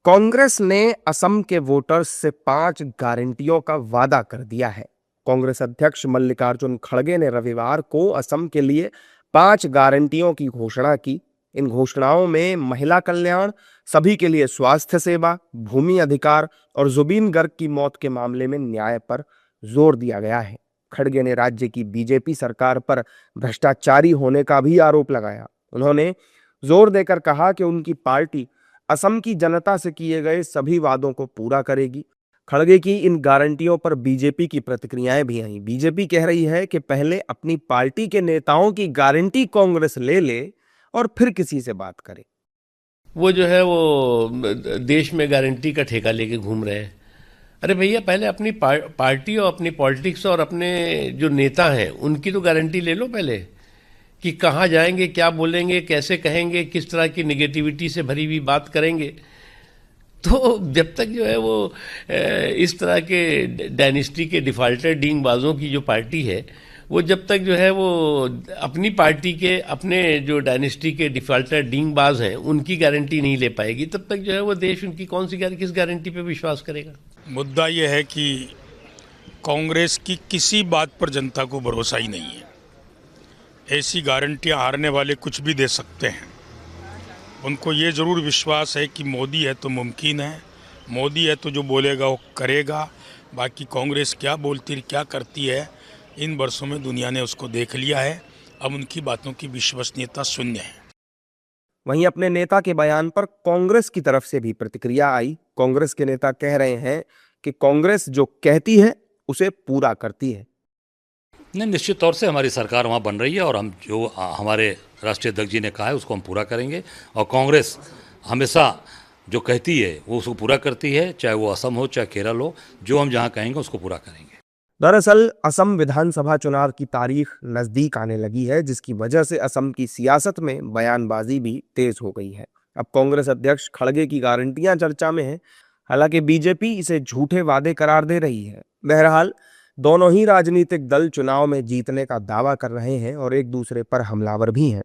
कांग्रेस ने असम के वोटर्स से 5 गारंटियों का वादा कर दिया है। कांग्रेस अध्यक्ष मल्लिकार्जुन खड़गे ने रविवार को असम के लिए 5 गारंटियों की घोषणा की। इन घोषणाओं में महिला कल्याण, सभी के लिए स्वास्थ्य सेवा, भूमि अधिकार और जुबीन गर्ग की मौत के मामले में न्याय पर जोर दिया गया है। खड़गे ने राज्य की बीजेपी सरकार पर भ्रष्टाचारी होने का भी आरोप लगाया। उन्होंने जोर देकर कहा कि उनकी पार्टी असम की जनता से किए गए सभी वादों को पूरा करेगी। खड़गे की इन गारंटियों पर बीजेपी की प्रतिक्रियाएं भी आई। बीजेपी कह रही है कि पहले अपनी पार्टी के नेताओं की गारंटी कांग्रेस ले ले और फिर किसी से बात करे। वो जो है वो देश में गारंटी का ठेका लेके घूम रहे हैं। अरे भैया, पहले अपनी पार्टी और अपनी पॉलिटिक्स और अपने जो नेता हैं उनकी तो गारंटी ले लो पहले, कि कहाँ जाएंगे, क्या बोलेंगे, कैसे कहेंगे, किस तरह की निगेटिविटी से भरी हुई बात करेंगे। तो जब तक जो है वो इस तरह के डायनेस्टी के डिफाल्टर डींगबाजों की जो पार्टी है, वो जब तक जो है वो अपनी पार्टी के, अपने जो डायनेस्टी के डिफाल्टर डींगबाज हैं उनकी गारंटी नहीं ले पाएगी, तब तक जो है वो देश उनकी किस गारंटी पे विश्वास करेगा। मुद्दा यह है कि कांग्रेस की किसी बात पर जनता को भरोसा ही नहीं है। ऐसी गारंटियां हारने वाले कुछ भी दे सकते हैं। उनको ये ज़रूर विश्वास है कि मोदी है तो मुमकिन है, मोदी है तो जो बोलेगा वो करेगा। बाकी कांग्रेस क्या बोलती क्या करती है, इन वर्षों में दुनिया ने उसको देख लिया है। अब उनकी बातों की विश्वसनीयता शून्य है। वहीं अपने नेता के बयान पर कांग्रेस की तरफ से भी प्रतिक्रिया आई। कांग्रेस के नेता कह रहे हैं कि कांग्रेस जो कहती है उसे पूरा करती है। नहीं, निश्चित तौर से हमारी सरकार वहाँ बन रही है और हम जो हमारे राष्ट्रीय अध्यक्ष जी ने कहा है उसको हम पूरा करेंगे। और कांग्रेस हमेशा जो कहती है वो उसको पूरा करती है, चाहे वो असम हो चाहे केरल हो। जो हम जहाँ कहेंगे उसको पूरा करेंगे। दरअसल असम विधानसभा चुनाव की तारीख नजदीक आने लगी है, जिसकी वजह से असम की सियासत में बयानबाजी भी तेज हो गई है। अब कांग्रेस अध्यक्ष खड़गे की गारंटियां चर्चा में हैं। हालांकि बीजेपी इसे झूठे वादे करार दे रही है। बहरहाल दोनों ही राजनीतिक दल चुनाव में जीतने का दावा कर रहे हैं और एक दूसरे पर हमलावर भी हैं।